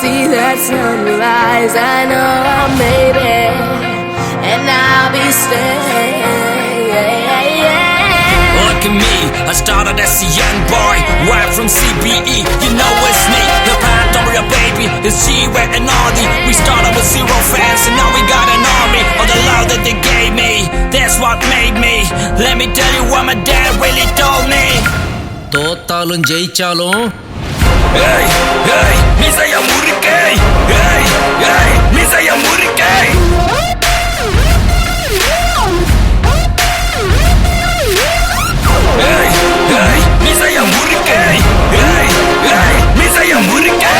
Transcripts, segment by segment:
see that sunrise, I know I made it, and I'll be staying. Look at me, I started as a young boy, right from CBE, you know it's me. The path over your baby is G-Wet and Audi. We started with 0 fans and now we got an army. All the love that they gave me, that's what made me. Let me tell you what my dad really told me. தோத்தாலும் ஜெயிச்சாலும் hey hey மிசைய முறுக்கே hey hey மிசைய முறுக்கே hey hey மிசைய முறுக்கே hey hey மிசைய முறுக்கே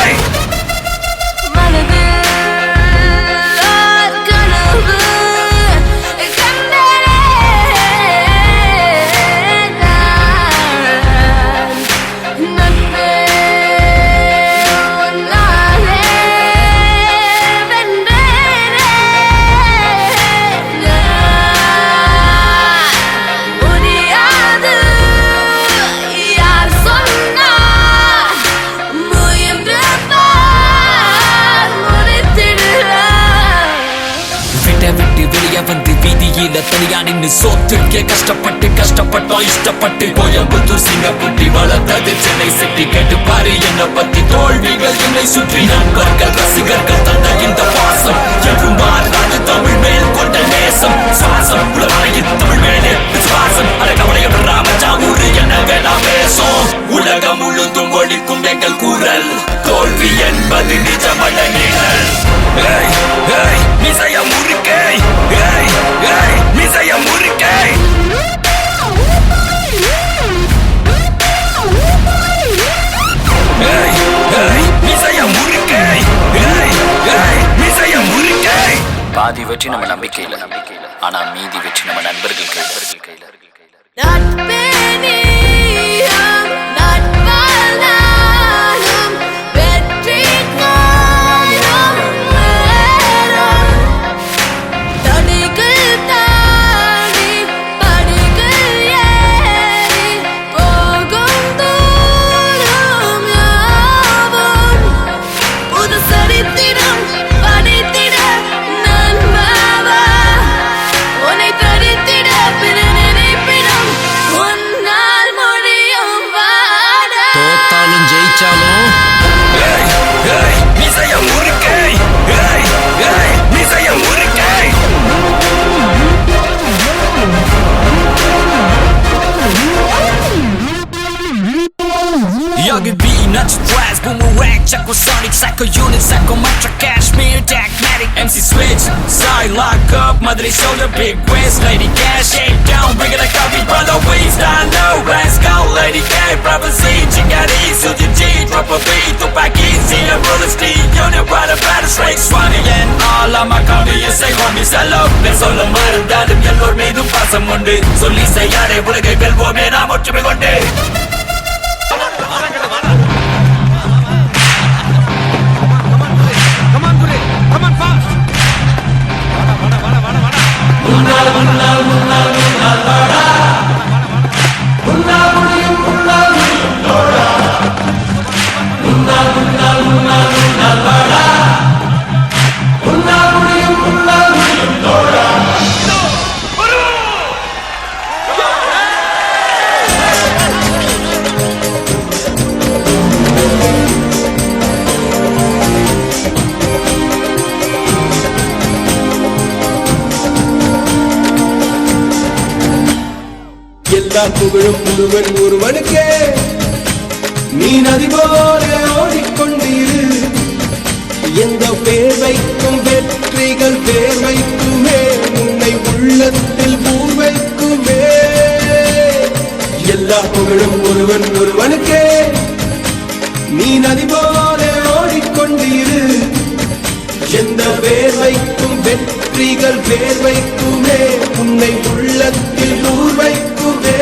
தனியா நின்னு சோத்துக்கே கஷ்டப்பட்டோம் இஷ்டப்பட்டு கோயம்புத்தூர் சிங்கப்பட்டி வளர்த்தது Chennai city கேட்டு பாரு என்ன பத்தி தோல்விகள் என்னை சுற்றி நண்பர்கள் ரசிகர்கள் தந்த இந்த பாசம் என்றும் மாறாது தமிழ் மேல் கொண்ட நேசம் சுவாசம் உலகின் தமிழ் மேலே விசுவாசம் அடக்கவளைய ராமஜாமூர் என்ன வேணா பேசும் உலகம் முழுதும் ஒழிக்கும் எங்கள் கூறல் தோல்வி என்பது நிஜமல்ல நிழல் மிசைய முறுக்கே மிசைய முறுக்கே மிசைய முறுக்கே மிசைய முறுக்கே பாதி வெற்றி நம்ம நம்பிக்கையில் ஆனா மீதி வெற்றி நம்ம நண்பர்கள் கையில் Young and B, not surprised, boomerang, Chakosonic, Psycho Unit, Psychometra, Cashmere, Dagmatic, MC Switch, side lock up, Madre shoulder, big waist, Lady Cash, shake down, bring it like coffee, brother, we stand low, let's go, Lady K, Prophecy, Chingari, Suji G, drop a beat, Tupac Easy, and Roller Steve, Unit, Rider, Batter, Straight, Swanee, and all of my comedians say, homies, hello, let's all the mother, dadam, yellor, meedum, passam, mundu, so Lisa, yare, ulagai, velvome, na, mochime, konde. புகழும் முழுவன் ஒருவனுக்கே நீ நதி போல ஓடிக்கொண்டிரு எந்த பேர் வைக்கும் வெற்றிகள் பேர் வைக்குமே உன்னை உள்ளத்தில் பூர் வைக்குமே எல்லா புகழும் ஒருவன் ஒருவனுக்கே நீ நதி போல ஓடிக்கொண்டிரு எந்த பேர் வைக்கும் வெற்றிகள் பேர் வைக்குமே உன்னை உள்ளத்தில் பூர் வைக்குமே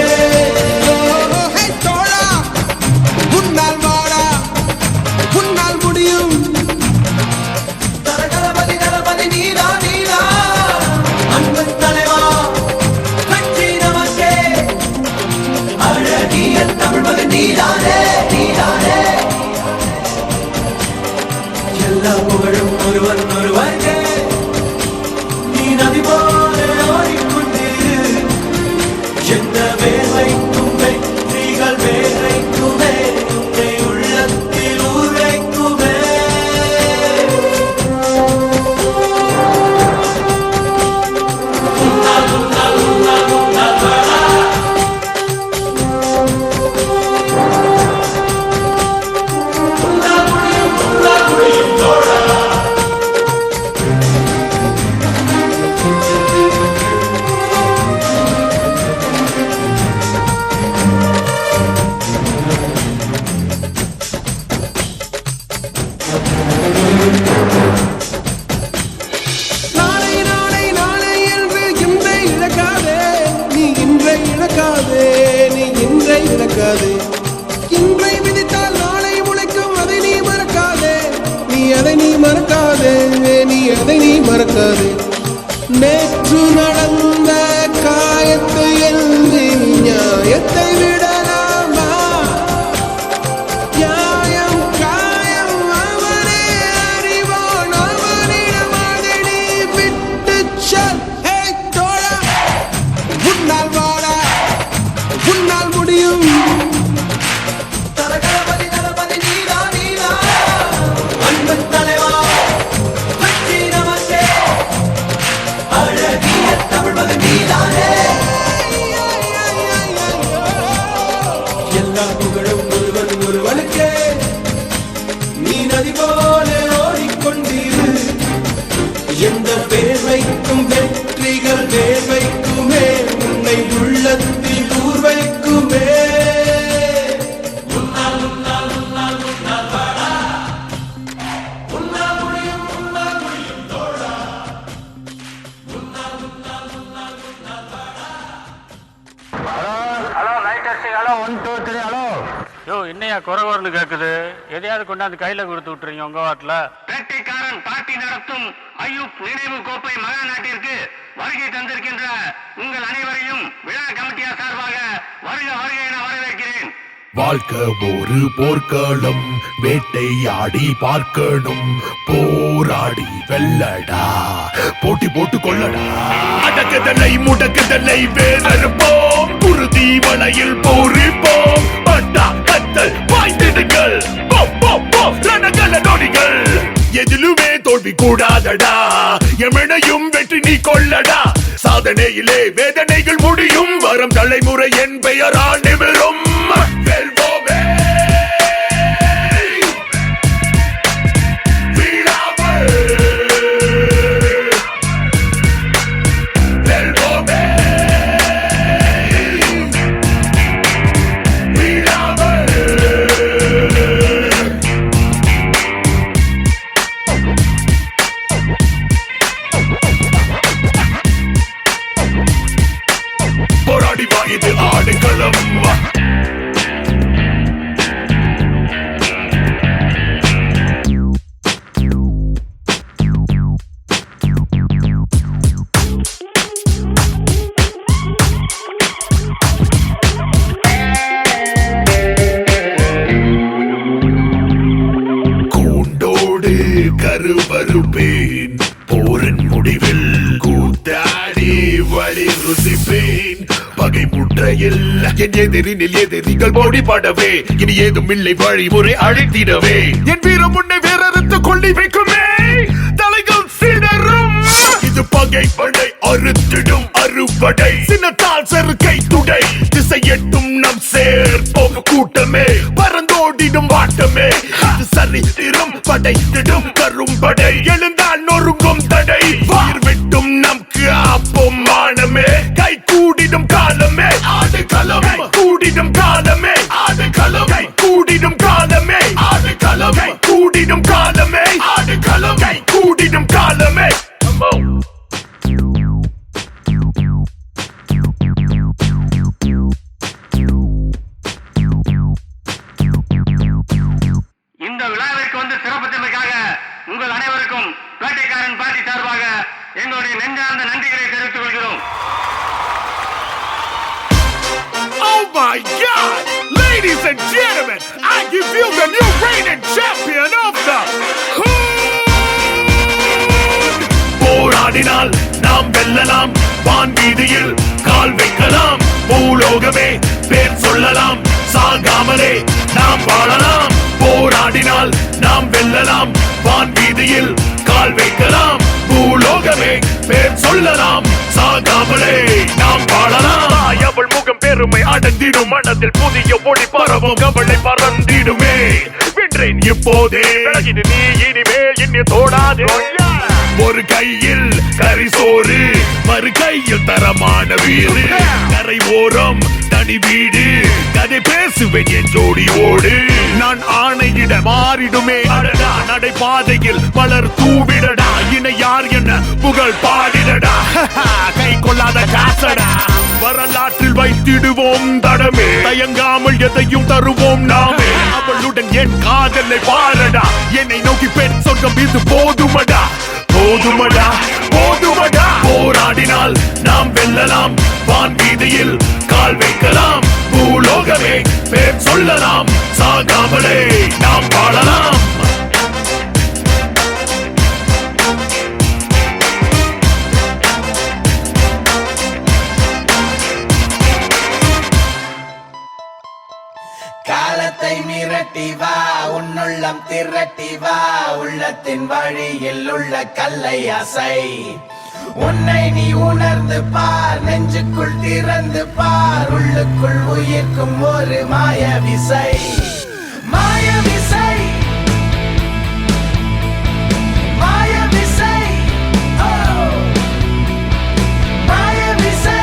எந்த வேர்வைக்கும் வெற்றிகள் வேர்வைக்குமே உன்னை உள்ளத்தில் ஊர்வைக்குமே. நாளை நாளை நாளை என்று இன்றை இழக்காதே, நீ இன்றை இழக்காதே, நீ இன்றை இழக்காதே. இன்றை விதித்தால் நாளை முளைக்கும், அதை நீ மறக்காதே, நீ அதை நீ மறக்காதே, நீ அதை நீ மறக்காதே. நேற்று நடந்த காயத்தை எழுதி நியாயத்தை விடலாமா? நியாயம் காயம் அவனே அறிவான், அவனிடம் அதை நீ விட்டுச் செல். ஹே தோழா, உன்னால் வாடா, உன்னால் முடியும். தலகணபதி தளபதி நீதா நீதா, அன்பு தலைவா வெற்றி நமக்கே, அழகிய தமிழ் மகன் நீதானே. எல்லா புகழும் ஒருவன் ஒருவனுக்கே, நீ நதி போல ஓடிக்கொண்டிரு. எந்த வேர்வைக்கும் வெற்றிகள் வேர்வைக்குமே உன்னை உள்ளத்தில் ஊர்வைக்குமே. ஹலோ லைட் அடிச்சு ஹலோ 1 2 3 ஹலோ. யோ என்னையா குறவர்னு கேட்குது, எதையாவது கொண்டாந்து கையில் கொடுத்து விட்டுறீங்க உங்கள் வாட்டில். வேட்டைக்காரன் பார்ட்டி நடத்தும் ஐயூப் நினைவு கோப்பை மகா நாட்டிற்கு வருகை தந்திருக்கின்ற உங்கள் அனைவரையும் விழா கமிட்டியார் சார்பாக வருக வருக என வரவேற்கிறேன். வாழ்க்கை ஒரு போர்க்களம், வேட்டையாடி பார்க்கணும், போராடி வெல்லடா, போட்டி போட்டு கொள்ளடா. அடக்குதலை முடக்குதலை வேறறுப்போம், குருதி வளையில் போரிப்போம், பட்டா கத்தல் பாய்ந்திடுங்கள், ரணகல நொடிகள். எதிலுமே தோல்வி கூடாதடா, எமனையும் வெற்றி நீ கொள்ளடா. சாதனையிலே வேதனைகள் முடியும், வரும் தலைமுறை என் பெயரால் நிமிரும். வெல்வோமே வீழாமல், வெல்வோமே வீழாமல். போராடி வா, இது ஆடுகளம். கூண்டோடு கருவறுப்பேன், போரின் முடிவில் கூத்தாடி வழி ருசிப்பேன். பகை முற்றையில் என் எதிரினில் எதிரிகள் போடிப்படவே, இனி ஏதும் இல்லை வழிமுறை அழைத்திடவே. என் வீரம் முன்னே வேறறுத்து கொள்ளி வைக்குமே, தலைகள் சிதறும். இது பகை படை அறுத்திடும் அறுவடை, சின்னத்தால் செருக்கை துடை, திசை எட்டும் நம் சேர்ப்போம் கூட்டமே, பறந்தோடிடும் வாட்டமே. இது சரித்திரம் படைத்திடும் கரும்படை, எழுந்தால் நொறுங்கும் தடை, வயிர் விட்டும் நம் காப்போம் மானமே. கை கூடிடும் காலமே ஆடு களம், கூடிடும் காலமே ஆடு களம், கூடிடும் காலமே ஆடு களம், கூடிடும் காலமே ஆடு களம், கூடிடும் காலமே. இந்த விழாவிற்கு வந்து சிறப்பித்தமைக்காக உங்கள் அனைவருக்கும் வேட்டைக்காரன் பார்ட்டி சார்பாக எங்களுடைய நெஞ்சார்ந்த நன்றிகளை தெரிவித்துக் கொள்கிறோம். Oh my God! Ladies and gentlemen, I give you the new reigning champion of the Hood! போராடினால் நாம் வெல்லலாம், வான் வீதியில் கால் வைக்கலாம், பூலோகமே பேர் சொல்லலாம் சாகாமலே நாம் வாழலாம் போராடினால் நாம் வெல்லலாம் வான் வீதியில் கால் வைக்கலாம் பூலோகமே பேர் சொல்லலாம் சாகாமலே நாம் வாழலாம் அவள் முகம் பெருமை அடங்கிடும் மனதில் புதிய ஒளி பரவும் கவலை பறந்திடுமே வென்றேன் இப்போதே நீ இனிமேல் என்னை தோடாதே ஒரு கையில் கரிசோறு மறு கையில் தரமான வீடு கரை ஓரம் தனி வீடு கதை பேசுவேன் என் ஜோடி ஓடு நான் ஆணையிட மாறிடுமே அடடா நடைபாதையில் பலர் தூவிடடா இணை யார் என்ன புகழ் பாடிடடா கை கொள்ளாத காசடா வரலாற்றில் வைத்திடுவோம் தடமே தயங்காமல் எதையும் தருவோம் நாமே அவளுடன் என் காதலை பாரடா என்னை நோக்கி பெண் சொர்க்கம் இது போதுமடா போதுமடா போதுமடா போராடினால் நாம் வெல்லலாம் வான் வீதியில் கால் வைக்கலாம் பூலோகமே பேர் சொல்லலாம் சாகாமலே நாம் வாழலாம் காலத்தை மிரட்டி வா உன்னுள்ளம் திரட்டி வா உள்ளத்தின் வழியில் உள்ள கல்லை அசை உன்னை நீ உணர்ந்து பார் நெஞ்சுக்குள் திறந்து பார் உள்ளுக்குள் உயிர்க்கும் ஒரு மாய விசை மாய விசை மாய விசை மாய விசை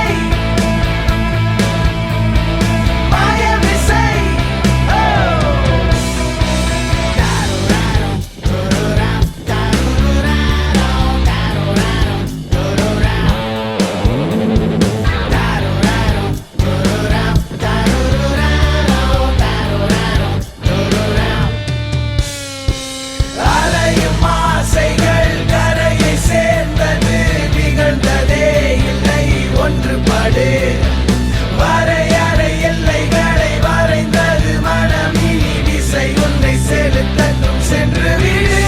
வரையறை எல்லைகளை வரைந்தது மனமினி விசை உன்னை செலுத்தட்டும் சென்று விடு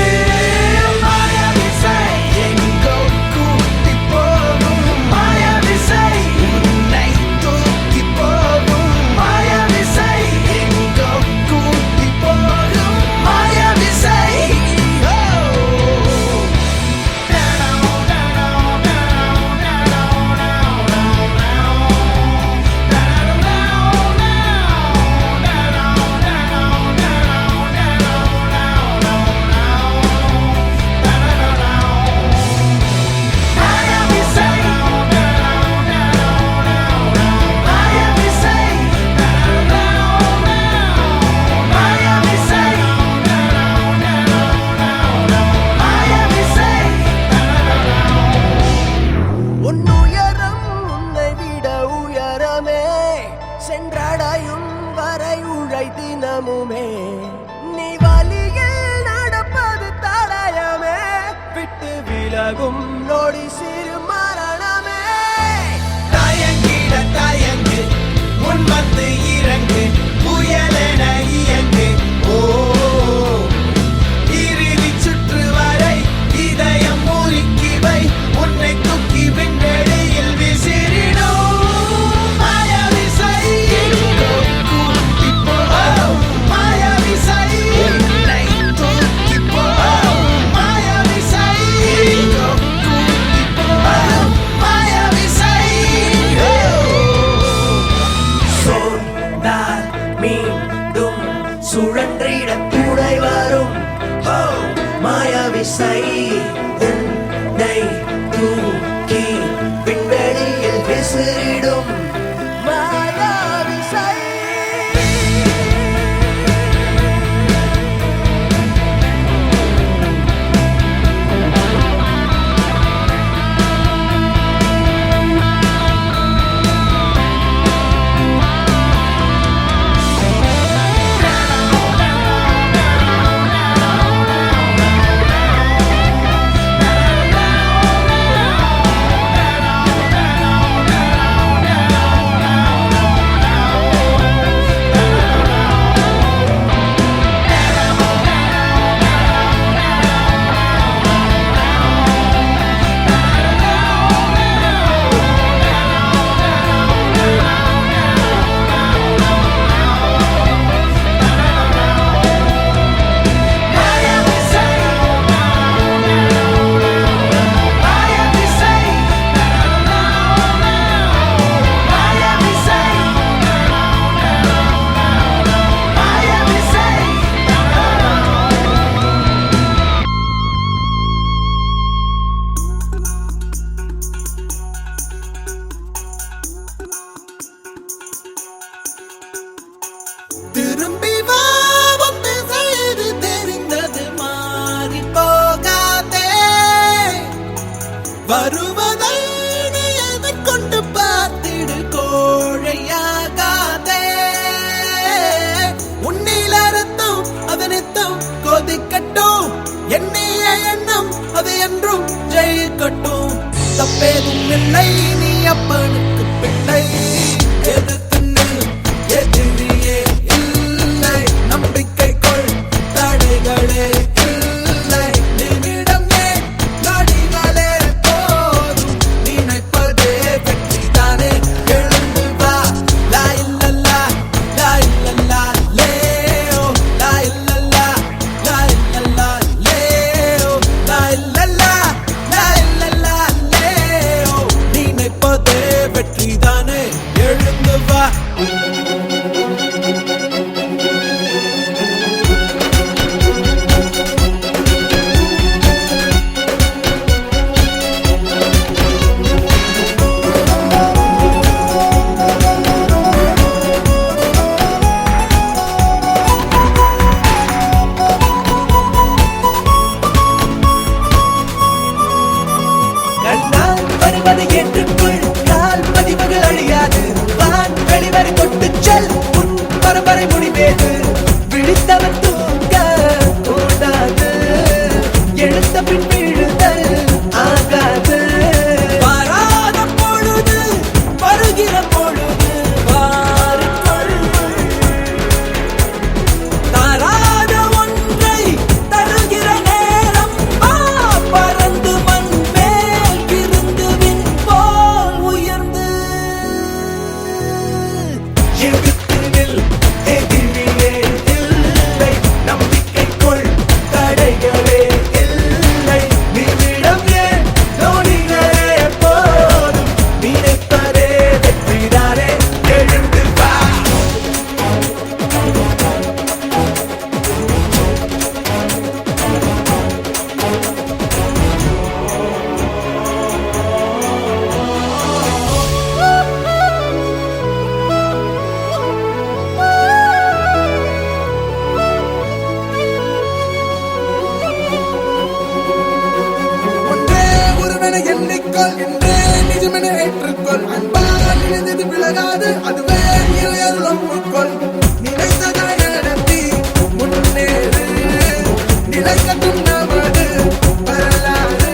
மாய விசை எங்கோ கூட்டி போகும் மாய விசை உன்னை தூக்கி போகும் மாய விசை எங்கோ கூட்டி போகும் மாய விசை சென்றடையும் வரை உழை தினமுமே நீ வழியில் நடப்பது தடயமே விட்டு விலகும் நொடி சிறு மரணமே தயங்கிட தயங்கு முன்வந்து இறங்கு புயலென இயங்கு ஓ இறுதி சுற்று வரை இதயம் முறுக்கி வை உன்னை தூக்கி விண்வெளியில் விசிறிடும் சுழன்றிட துணை வரும் மாயவிசை உன்னை தூக்கி விண்வெளியில் விசிறிடும் மாயவிசை வருவதை நீ எதை கொண்டு பார்த்திடு கோழையாகாதே. உன்னில ரத்தம் அதனித்தம் கொதிக்கட்டும், எண்ணிய எண்ணம் அது என்றும் ஜெயிக்கட்டும். தப்பேதும் இல்லை நீ அப்பனுக்கு பிள்ளை. எதிர்த்து நில், எதிரியே இல்லை, நம்பிக்கை கொள், தடைகளே இல்லை. நிமிடம் ஏன் நொடிகளே போதும், நினைப்பதே வெற்றிதானே. எழுந்து வா, லா இல்லல்லா, லா இல்லல்லா லேயோ, லா இல்லல்லா, லா இல்லல்லா லேயோ, லா இல்லல்லா, லா இல்லல்லா லேயோ. நினைப்பதே வெற்றிதானே. எழுந்து வா. கண்ணால் வருவதை ஏற்றுக்கொள், கால் பதிவுகள் அழியாது. வான் வெளிவரை கொட்டுச் செல், உன் பரம்பரை முடிவேது. விழித்தவன் தூங்க கூடாது, எழுத்த பின் விழுதல் ஆகாது. வராத பொழுது வருகிற பொழுது வாருங்கள். தராத ஒன்றை தருகிற நேரம் வா. பறந்து மண் மேல் இருந்து விண் போல் உயர்ந்து. எதிர்த்து நில், எதிரியே இல்லை, நம்பிக்கை கொள், தடைகளே இல்லை. நிமிடம் ஏன் நொடிகளே போதும், நினைப்பதே வெற்றிதானே. எழுந்து வா. ஒன்றே ஒருவனை எண்ணிக்கொள், என்றே நிஜமென ஏற்றுக்கொள். அன்பால் நினைந்தது விலகாது, அதுவே இறையருளும் உட்கொள். நினைத்ததை நடத்தி முன்னேறு, நிலைக்கட்டும் நமது வரலாறு.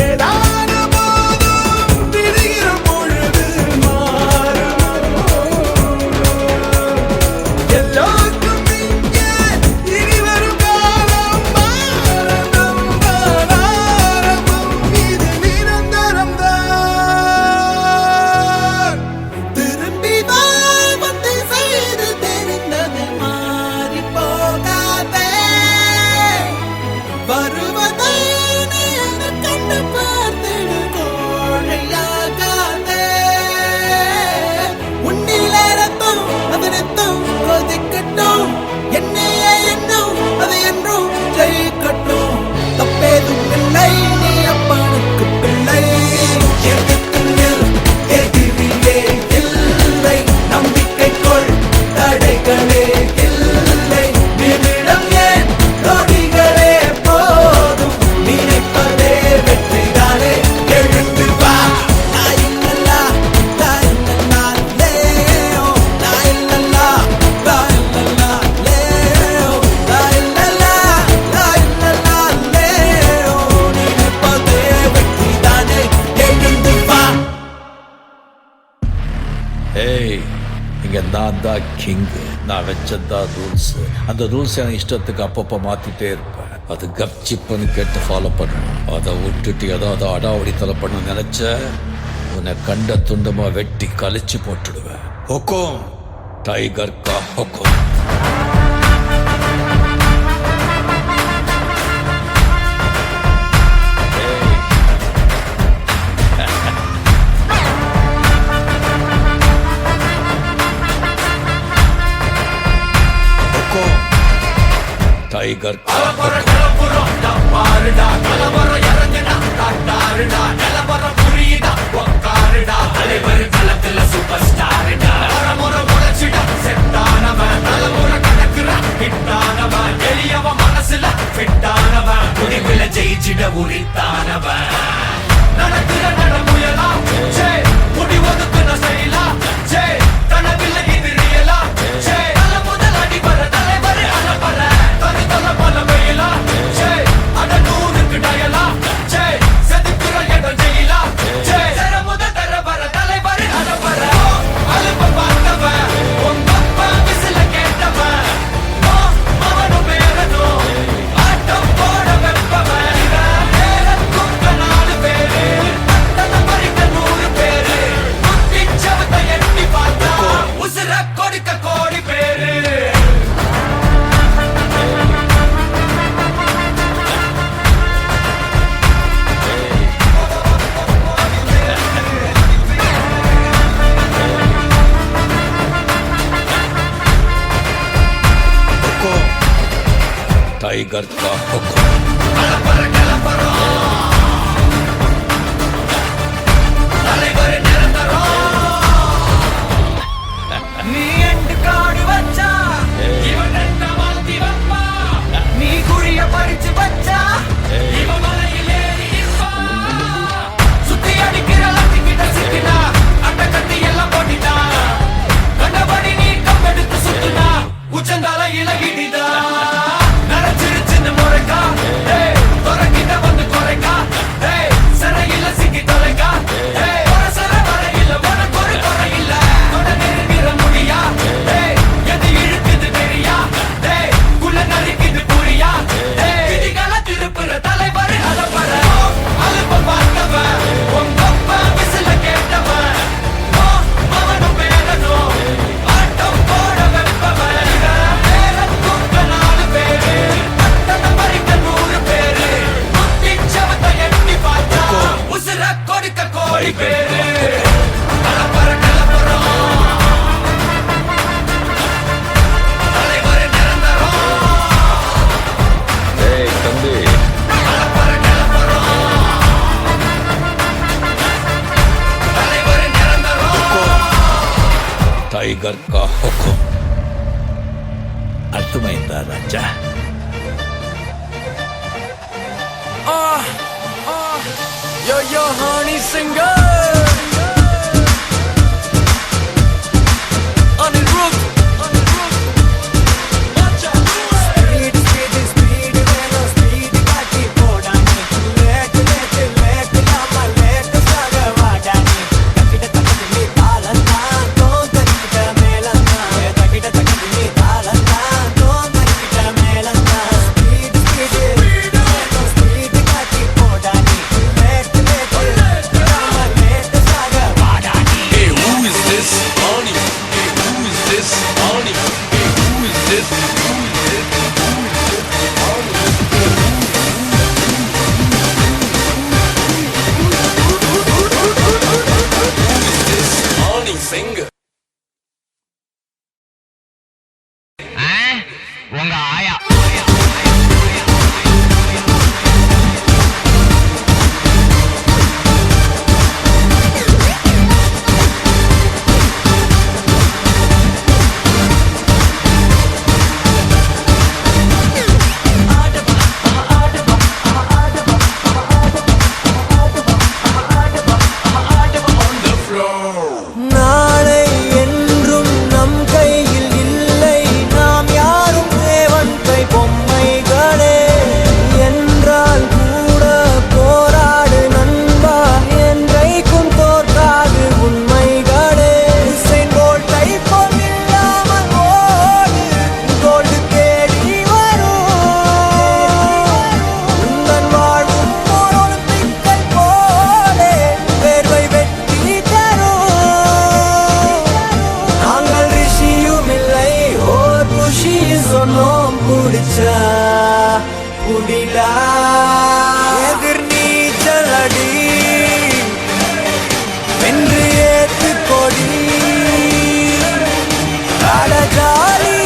ஏதான போதும் விடுகிற பொழுது மாறும். எல்லோருக்கும் இங்கே இனி வரும் காலம் மாறணும். ஆரம்பம் இது நிரந்தரம்தான். திரும்பி வா, வந்து செய்து தெரிந்தது மாறி போகாதே. வருவதை நீ எதைக் கண்டு பார்த்திடு கோழையாகாதே. உன்னிலே ரத்தம் அதனித்தம் கொதிக்கட்டும், எண்ணிய எண்ணம் அது என்றும் ஜெயிக்கட்டும். தப்பேதும் இல்லை நீ அப்பனுக்கு பிள்ளை. எதிர்த்து நில், எதிரியே இல்லை, நம்பிக்கை கொள், தடைகளே இல்லை. நிமிடம் ஏன் நொடிகளே போதும், நினைப்பதே வெற்றிதானே. எழுந்து வா. லா இல்லல்லா, லா இல்லல்லா லேயோ, லா இல்லல்லா, லா இல்லல்லா லேயோ, லா இல்லல்லா, லா இல்லல்லா லேயோ. நினைப்பதே வெற்றிதானே. எழுந்து வா. ஏய், இங்க நான் தான் கிங்கு. நான் வச்சதான் ரூல்ஸ். அந்த ரூல்ஸ் என் இஷ்டத்துக்கு அப்பப்போ மாத்திட்டே இருப்பேன். அது கப்சிப்புன்னு கேட்டு ஃபாலோ பண்ணணும். அதை விட்டுட்டு ஏதாவது அடாவடித்தலை பண்ண நினைச்ச உன்னை கண்ட துண்டமா வெட்டி கழிச்சு போட்டுடுவேன். ஹொக்கோம், டைகர் கா ஹொக்கோம். டைகர் மனசுல ஃபிட்டானவன், முடிவுல ஜெயிச்சிட உரித்தானவன். டைகர் கா ஹுக்கும். நீ எண்டு காடு வச்சா இவன் என்ன மாத்தி வப்பா, நீ குழிய பறிச்சு வச்சா இவன் மலையில் ஏறி நிற்பா. சுத்தி அடிக்கிற லத்திக்கிட்ட சிக்கினா அட்ட கட்டி எல்லாம் போட்டிட்டா, கண்டபடி நீ கம்பெடுத்து சுத்துனா உச்சந்தால இலகிடிதா. நரைச்சிருச்சுன்னு முறைக்கா துறக்கிட்ட வந்து குறைக்கா, சிறையில சிக்கி தொலைக்கா, சர வரையில உனக்கு ஒரு குறையில்ல. நெருங்கிற முடியா எது இழுக்குது தெரியா, குள்ள நறுக்குது புரியா. விதிகள திருப்புற தலைவர் அலப்பற அலுப்ப பார்த்தவன் உங்கப்ப விசில கேட்டவன் அவனும் பேரனும் ஆட்டம் போட வெப்பவன். பேர தூக்க 4 பேரு பட்டணம் பறிக்க 100 பேரு, முத்தி சவத்தை எட்டி பார்த்தா உசுர கொடுக்க கோடி பேரு. கலப்பற கலப்பறம் தலைவர் நிரந்தரம். ஏய் தம்பி, கலப்பற கலப்பறம் தலைவர் நிரந்தரம். டைகர் கா ஹுக்கும். అర్థమైందా రాజా? Yo, honey singer. On the roof. Speed, velo speed కాటి పోడాని. లేట్ లామా లేట్ సాగవాడాని. తకిట తకిట నీ తాళన్నా తోందరికిట మేలన్నా. తకిట తకిట నీ తాళన్నా తోందరికిట మేలన్నా. Speed, velo speed కాటి పోడాని. లేట్ లామా లేట్ సాగవాడాని. Hey, who is this? Arnie. Hey, who is this? Arnie. Hey, who is this? Who is this? Arnie singer. உங்க ஆயா நாளை என்றும் நம் கையில் இல்லை, நாம் யாரும் தேவன் கை பொம்மைகளே. என்றால் கூட போராடு நண்பா, என்றைக்கும் தோற்காது உண்மைகளே. உசைன் போல்ட்டை போல் இல்லாமல் ஓடு, கோல்டு தேடி வரும். உந்தன் வாழ்வும் ஓர் ஒலிம்பிக்கை போலே வேர்வை வெட்டி தரும். நாங்கள் ரிஷியும் இல்லை, ஓர் குஷி சொன்னோம் குடிச்சா குடிலா. எதிர் நீச்சல் அடி வென்று ஏத்து கொடி அடஜாலி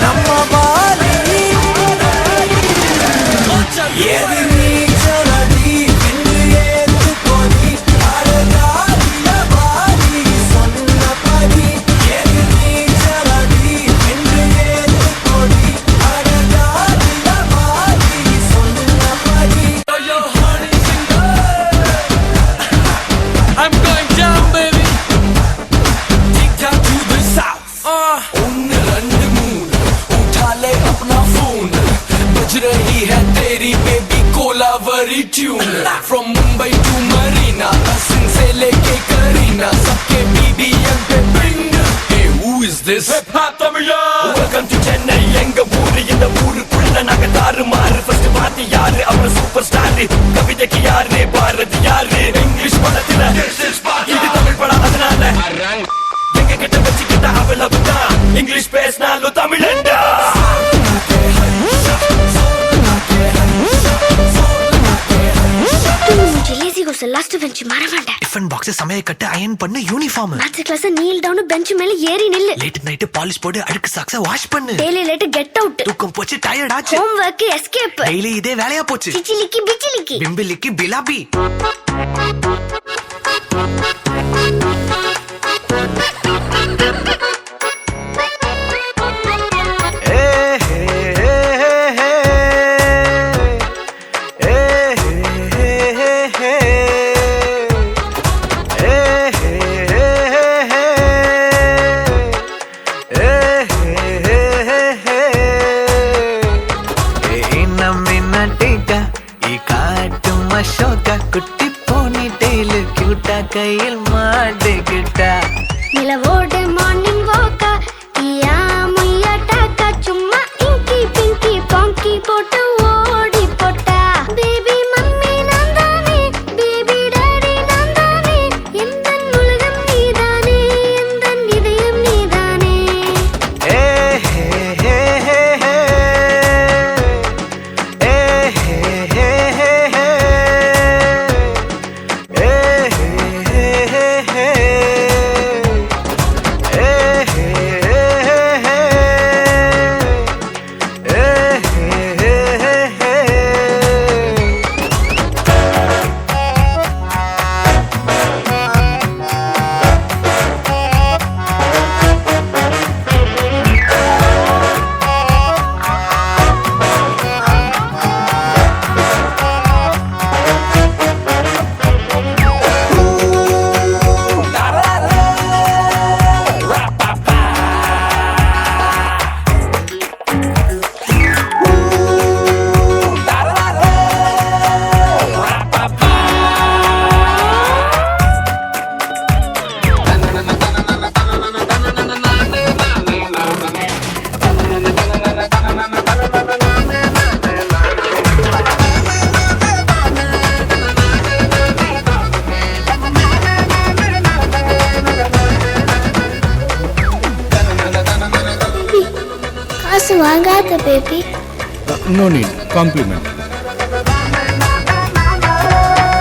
நம்ம பாலி. எதிர் நீச்சல் அடி வென்று ஏத்து கொடி அடஜாலில பாலி சொன்னபடி. எதிர் நீச்சல் அடி வென்று ஏத்து கொடி அடஜாலில பாலி சொன்னபடி. I'm going down, baby. Take down to the south. One, two, moon. उठा ले अपना phone. बज रही है तेरी baby Kolaveri tune. From Mumbai to Marina, Hassan से लेके करीना, सबके BBM पे bring. Hey, who is this? Hip hop Tamila. Welcome to Chennai, எங்க ஊரு இந்த ஊருக்குள்ள நாங்க தாறுமாறு. First பார்த்து யாரு அவன் சூப்பர் ஸ்டார், கவிதைக்கு யாரு பாரதி யாரு. இங்கிலீஷ் படத்துல இது தமிழ் படம், அதனால எங்க கிட்ட வச்சுக்கிட்ட அவ்வளவுதான். இங்கிலீஷ் பேசினாலும் தமிழண்டா. லேசி கோஸ் லாஸ்ட் பெஞ்ச் மறவாண்டேன். டிஃபன் பாக்ஸ் சமையல் கட்டு அயன் பண்ணு uniform maths class kneel down bench மேல ஏறி நில்லு லேட் நைட் பாலிஷ் போடு அழுக்கு சாக்ஸ வாஷ் பண்ணு டெய்லி லேட் கெட் அவுட் தூக்கம் போச்சு டயர்ட் ஆச்சு ஹோம் வர்க் எஸ்கேப் டெய்லி இதே வேலையா போச்சு சிச்சிலிக்கி பிச்சிலிக்கி பிம்பிலிக்கி பிலாபி குட்டி போனி டெய்ல் கியூட்டா கையில் மாட்டிக்கிட்டா நிலவோடு மார்னிங் வாக்கா ஈயா முய்யா டாக்கா சும்மா இங்கி பிங்கி பாங்கி போட்டு ஓடி போட்டா பேபி மம்மி நான் தானே பேபி டாடி நான் தானே எந்தன் உலகம் நீதானே எந்தன் இதயம் நீதானே ஏ ஹே ஹே ஹே ஹே ஏ ஹே ஹே ஹே ஹே காசு வாங்காத பேபி No need. Compliment.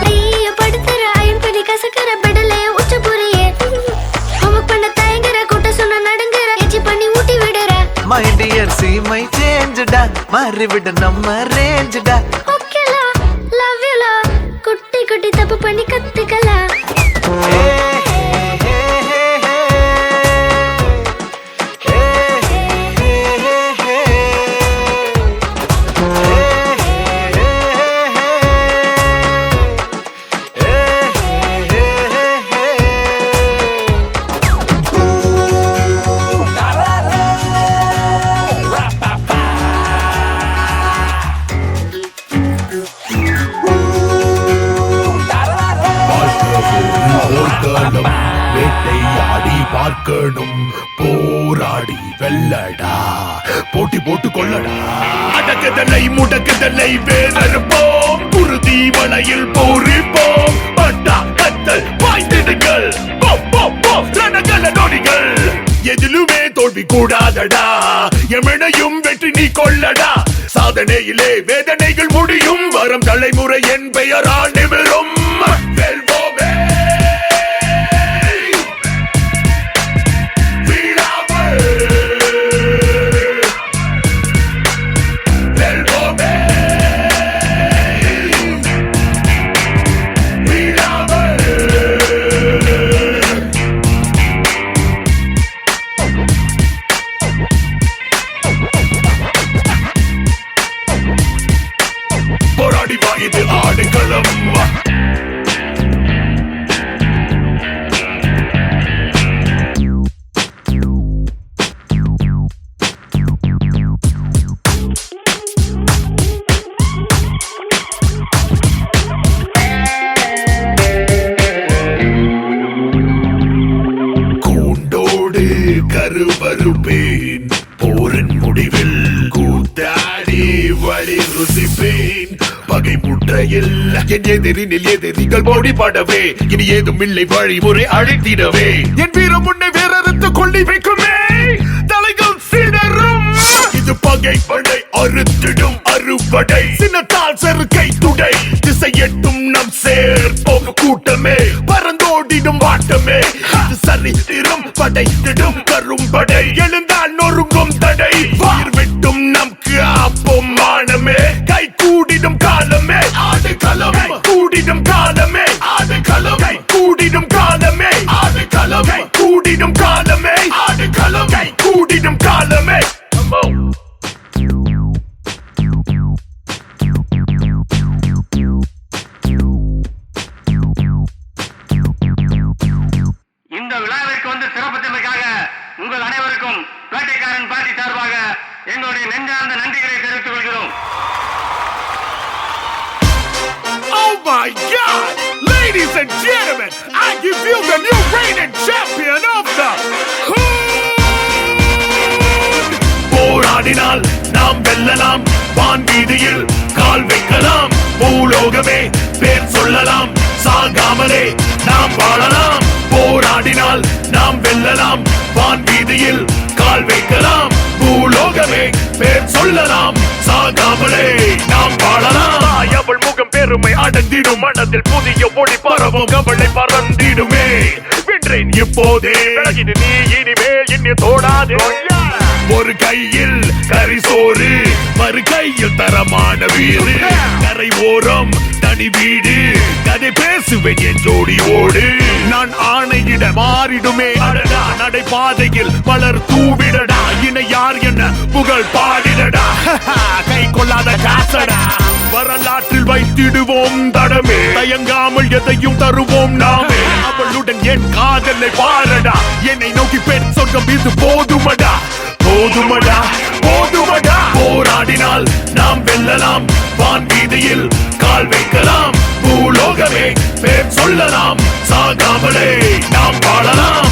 ஐயோ படுத்துற அயன் பண்ணி கசக்கற பெடலே உச்ச புரியே ஹோம்வொர்க் பண்ண தயங்குற கூட்ட சொன்ன நடுங்குற எச்சி பண்ணி ஊட்டி விடுற மை டியர் சி மை சேஞ்ச்டா மாறி விட நம்ம ரேஞ்ச்டா ஓகேலா லவ் யூலா குட்டி குட்டி தப்பு பண்ணி கத்துக்கலாம் வேட்டையாடி பார்க்கணும் போராடி வெல்லடா போட்டி போட்டு கொள்ளடா அடக்குதலை முடக்குதலை வேறறுப்போம் குருதி வளையில் போரிப்போம் பட்டா கத்தல் பாய்ந்திடுங்கள் ரணகல நொடிகள் எதிலுமே தோல்வி கூடாதடா எமனையும் வெற்றி நீ கொள்ளடா சாதனையிலே வேதனைகள் முடியும் வரும் தலைமுறை என் பெயரால் நிமிரும் வெல்வோமே போராடி வா இது ஆடுகளம் கூண்டோடு கருவறுப்பேன் போரின் முடிவில் கூத்தாடி வழி ருசிப்பேன் பகை முற்றையில் என் எதிரினில் எதிரிகள் மோடி படவே இனி ஏதும் இல்லை வழிமுறை அழைத்திடவே என் வீரம் முன்னே வேறறுத்து கொள்ளி வைக்குமே தலைகள் சிடரும் இது பகை படை அறுத்திடும் அறுவடை சின்னத்தால் செருக்கை துடை திசை எட்டும் நம் சேர்ப்போம் கூட்டமே பறந்து ஆட்டமே இது சரித்திரம் படைத்திடும் கரும்படை எழுந்தால் நொறுங்கும் தடை வயிர் வெட்டும் நம்கு ஆப்போம் மானமே கை கூடிடும் காலமே ஆடு களம் கூடிடும் காலமே ஆடு களம் கை கூடிடும் காலமே ஆடு களம் கூடிடும் காலமே ஆடு களம் கை கூடிடும் காலமே. இந்த விழாவிற்கு வந்து சிறப்பித்தமைக்காக உங்கள் அனைவருக்கும் வேட்டைக்காரன் பார்ட்டி சார்பாக எங்களுடைய நெஞ்சார்ந்த நன்றிகளை தெரிவித்துக் கொள்கிறோம். Oh my God! Ladies and gentlemen, I give you the new reigning champion of the Hood! போராடினால் நாம் வெல்லலாம், வான் வீதியில் கால் வைக்கலாம், பூலோகமே பேர் சொல்லலாம், சாகாமலே நாம் வாழலாம். போராடினால் நாம் வெல்லலாம், வான் வீதியில் கால் வைக்கலாம், பூலோகமே பேர் சொல்லலாம், சாகாமலே நாம் வாழலாம். அவள் முகம் பெருமை அடங்கிடும், மனதில் புதிய ஒளி பரவும், கவலை பறந்திடுமே. வென்றேன் இப்போதே, விலகிடு நீ இனிமேல் என்னை தோடாதே. ஒரு கையில் கரிசோறு, மறு கையில் தரமான வீடு, கரை ஓரம் தனி வீடு, கதை பேசுவேன் என் ஜோடியோடு. நான் ஆணையிட மாறிடுமே அடடா, நடைபாதையில் பலர் தூவிடடா, இணை யார் என்ன புகழ் பாடிடடா, கை கொள்ளாத காசடா. வரலாற்றில் வைத்திடுவோம் தடமே, தயங்காமல் எதையும் தருவோம் நாமே. அவளுடன் என் காதலை பாரடா, என்னை நோக்கி பெண் சொர்க்கம் இது போதுமடா, போதுமடா போதுமடா. போராடினால் நாம் வெல்லலாம், வான் வீதியில் கால் வைக்கலாம், பூலோகமே பேர் சொல்லலாம், சாகாமலே நாம் வாழலாம்.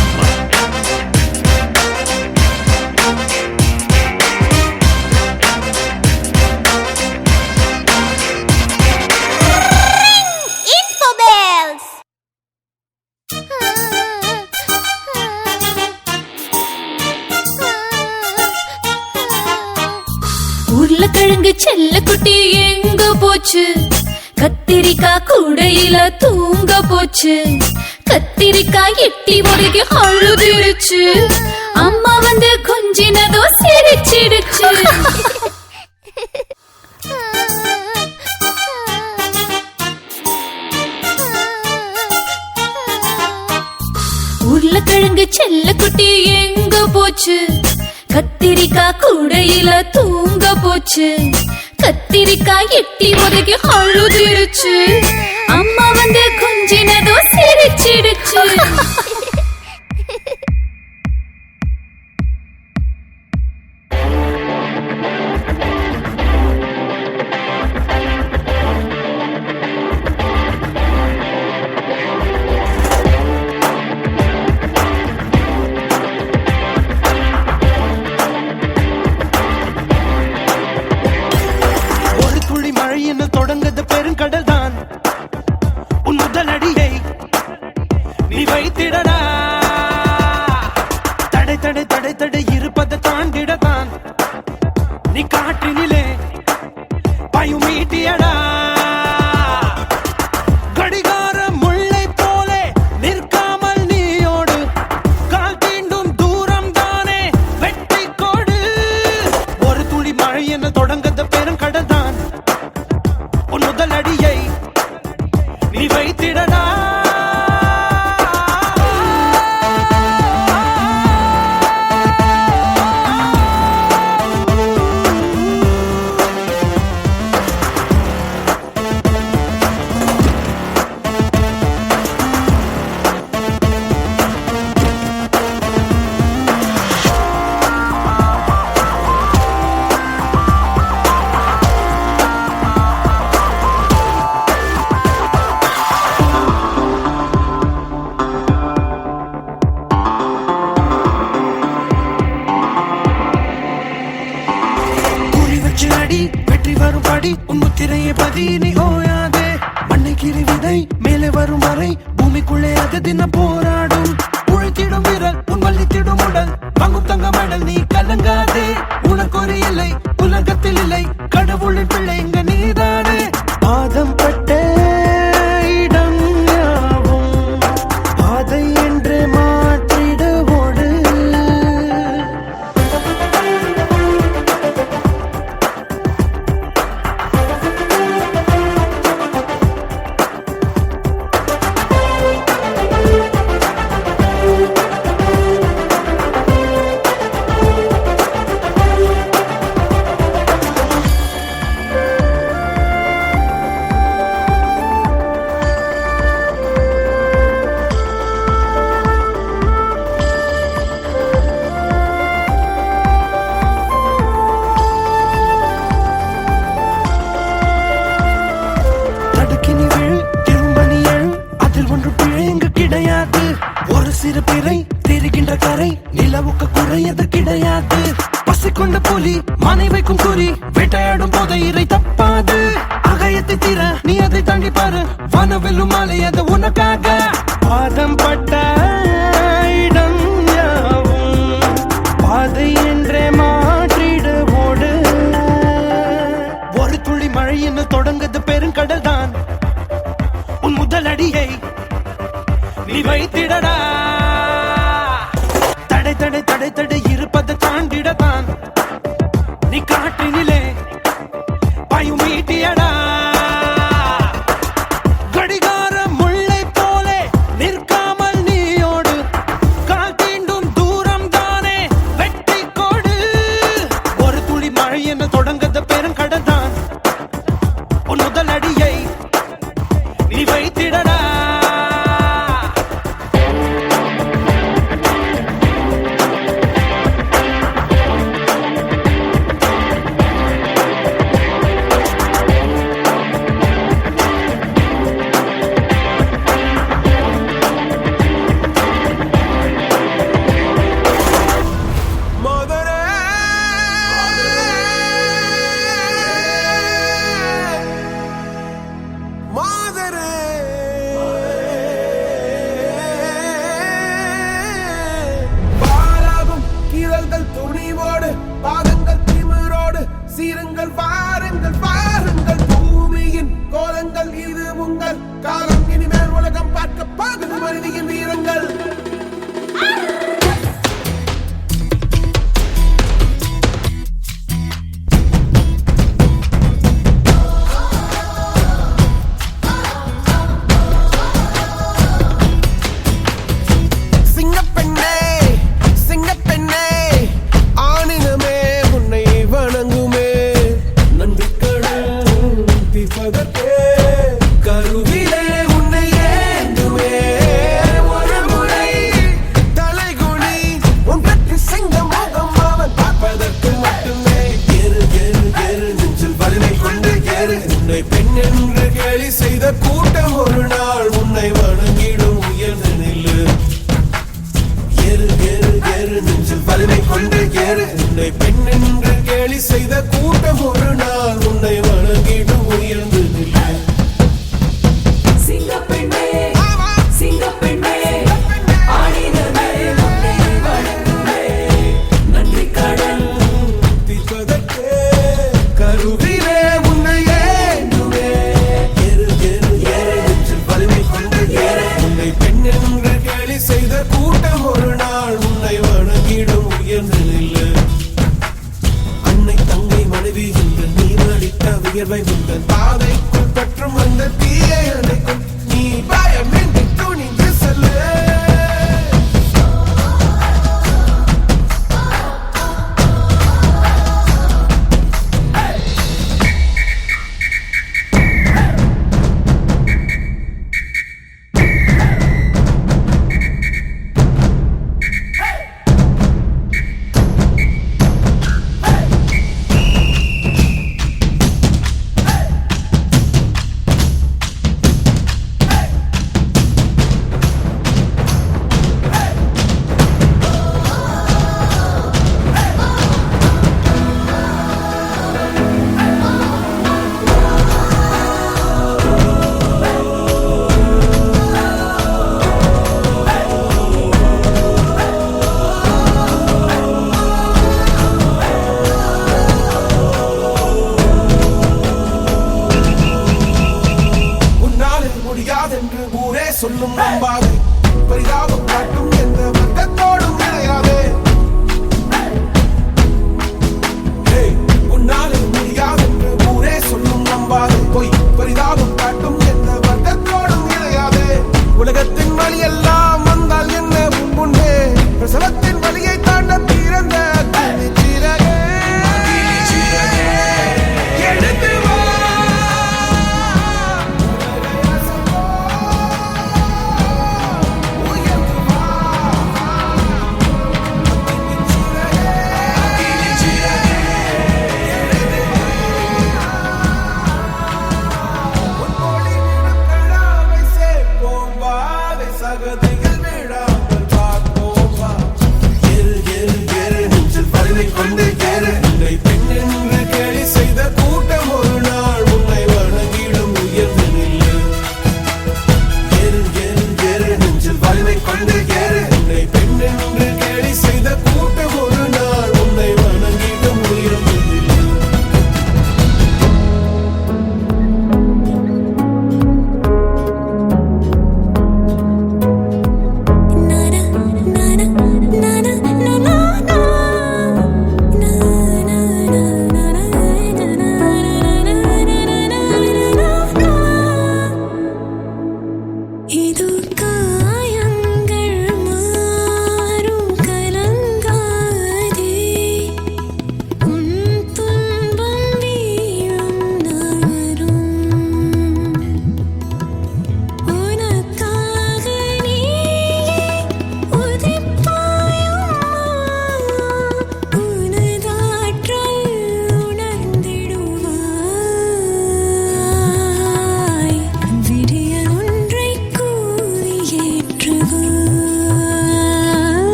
உருளைக்கிழங்கு செல்ல குட்டி எங்க போச்சு, கத்திரிக்காய் கூடையில தூங்க போச்சு, கத்திரிக்காய் எட்டி முறைக்கு அழுதுருச்சு, அம்மா வந்து கொஞ்சினதோ சிரிச்சிடுச்சு. உருளைக்கிழங்கு செல்ல குட்டி எங்க போச்சு, கத்திரிக்காய் கூடையில தூங்க போச்சு, கத்திரிக்காய் எட்டி முறைக்கு அழுதுருச்சு, அம்மா வந்து கொஞ்சினதோ சிரிச்சிடுச்சு. தொடங்கது பெருங்கடல் தான், உன் முதல் அடியை நீ வைத்திடடா, தடை தடை தடை தடை இருப்பதை தாண்டிடத்தான் நீ காற்றினிலே பயமீட்டியடா. கடிகார முல்லை போலே நிற்காமல் நீயோடு, கால் தீண்டும் தூரம் தானே வெட்டி கோடு. ஒரு துளி மழை என தொடங்கது பெருங்கடல் தான், உன் முதல் அடியை நீ வைத்திடடா. வெற்றி வரும் படி உன் முத்திரையை பதி நீ ஓயாதே, மண்ணை கிரி விதை மேலே வரும் வரை பூமிக்குள்ளே அது தினம் போராடும். உழைத்திடும் வீரர் உன் வள்ளித்திடும் உடல் வாங்கும் தங்க மடல், நீ கலங்காதே, உனக்கு ஒரு இல்லை உலகத்தில் இல்லை, கடவுளின் பிள்ளை எங்க நீதானே. பாதம் பட்ட இடம் யாவும் பாதை அக்கறை நிலவுக்கு குறையது கிடையாது. பசி கொண்ட புலி மனை வைக்கும் குறி வேட்டையாடும் போது இறை தப்பாது. அகயத்தை தீர நீ அதை தாண்டி பாரு, வானவெல்லும் மாலை அது உனக்காக. பாதம் பட்ட இடம் யாவும் பாதை என்றே மாற்றிடு ஓடு. ஒரு துளி மழை என்ன தொடங்குது பெருங்கடல் தான். உன் முதல் அடியை நீ வைத்திடடா. தடை தடை தடை தடை இருப்பதை தாண்டிடத்தான் நீ காற்றினிலே பாயும் மீட்டியடா. கடிகார முல்லை போலே நிற்காமல் நீயோடு, கால் தீண்டும் தூரம் தானே வெட்டி கோடு. ஒரு துளி மழை என்ன தொடங்கத பெருங்கடல் தான். உன் முதல் அடியை நீ வைத்திடடா. துணிவோடு பாதங்கள் திமிரோடு சீருங்கள் பாருங்கள் பாருங்கள் பூமியின் கோலங்கள் இது உங்கள் காலம். இனிமேல் உலகம் பார்க்க பாகுது மனிதியின் வீரங்கள். கருவிலே உன்னை ஏந்துமே ஒரு முறை தலைகுனி உன் பற்றி சிங்க முகம் அவன் பார்ப்பதற்கு மட்டுமே. ஏறு ஏறு ஏறு நெஞ்சில் வலிமை கொண்டு ஏறு. உன்னை பெண் என்று கேலி செய்த கூட்டம் ஒரு நாள் உன்னை வணங்கிடும் உயர்ந்து நில்லு. ஏறு ஏறு ஏறு நெஞ்சில் வலிமை கொண்டு ஏறு. உன்னை பெண் என்று கேலி செய்த கூட்டம் ஒரு நாள் உன்னை வணங்கிடும் உயர்ந்து நில்லு. கருவிலே உன்னை ஏந்துமே ஏறு ஏறு ஏறு நெஞ்சில் வலிமை கொண்டு ஏறு. உன்னை பெண் என்று கேலி செய்த கூட்டம் ஒரு நாள் உன்னை வணங்கிடும் உயர்ந்து நில்லு. அன்னை தங்கை மனைவி என்று நீ நடித்த வியர்வை உங்கள் பாதைக்குள் பற்றும் அந்த தீயை அணைக்கும். நீ பயமின்றி துணிந்து செல்லு.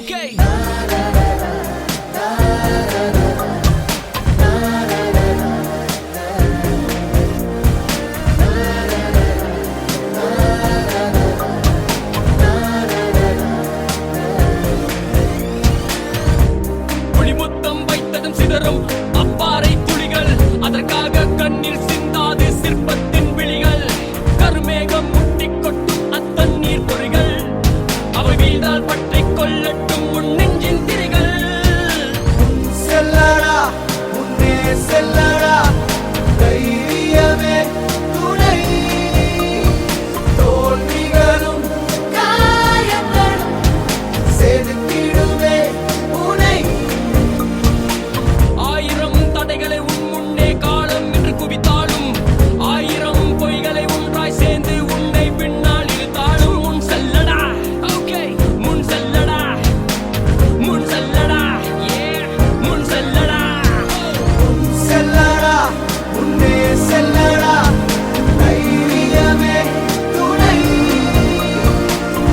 Okay. புலிமுத்தம் வைத்ததும் சிதறும் அப்பாறை துளிகள், அதற்காக கண்ணில் சிந்தாது சிற்பத்தின் விழிகள். கருமேகம் முட்டி கொட்டும் அத்தண்ணீர் பொறிகள், அவை வீழ்ந்தால் பற்றிக் கொள்ளட்டும் உன் நெஞ்சின் திரிகள். செல்லடா முன்னே செல்லடா தைரியமே துணை தோல்விகளும் காயங்களும் செதுக்கிடுமே உனை. ஆயிரம் தடைகளை உன் முன்னே காலம் என்று குவித்தாலும், ஆயிரம் பொய்களை ஒன்றாய் சேர்ந்து உன்னை பின்னால் இழுத்தாலும் முன் செல்லடா. Okay. முன் செல்லடா, முன் செல்லடா, yeah, முன் செல்லடா. செல்லடா முன்னே செல்லடா தைரியமே துணை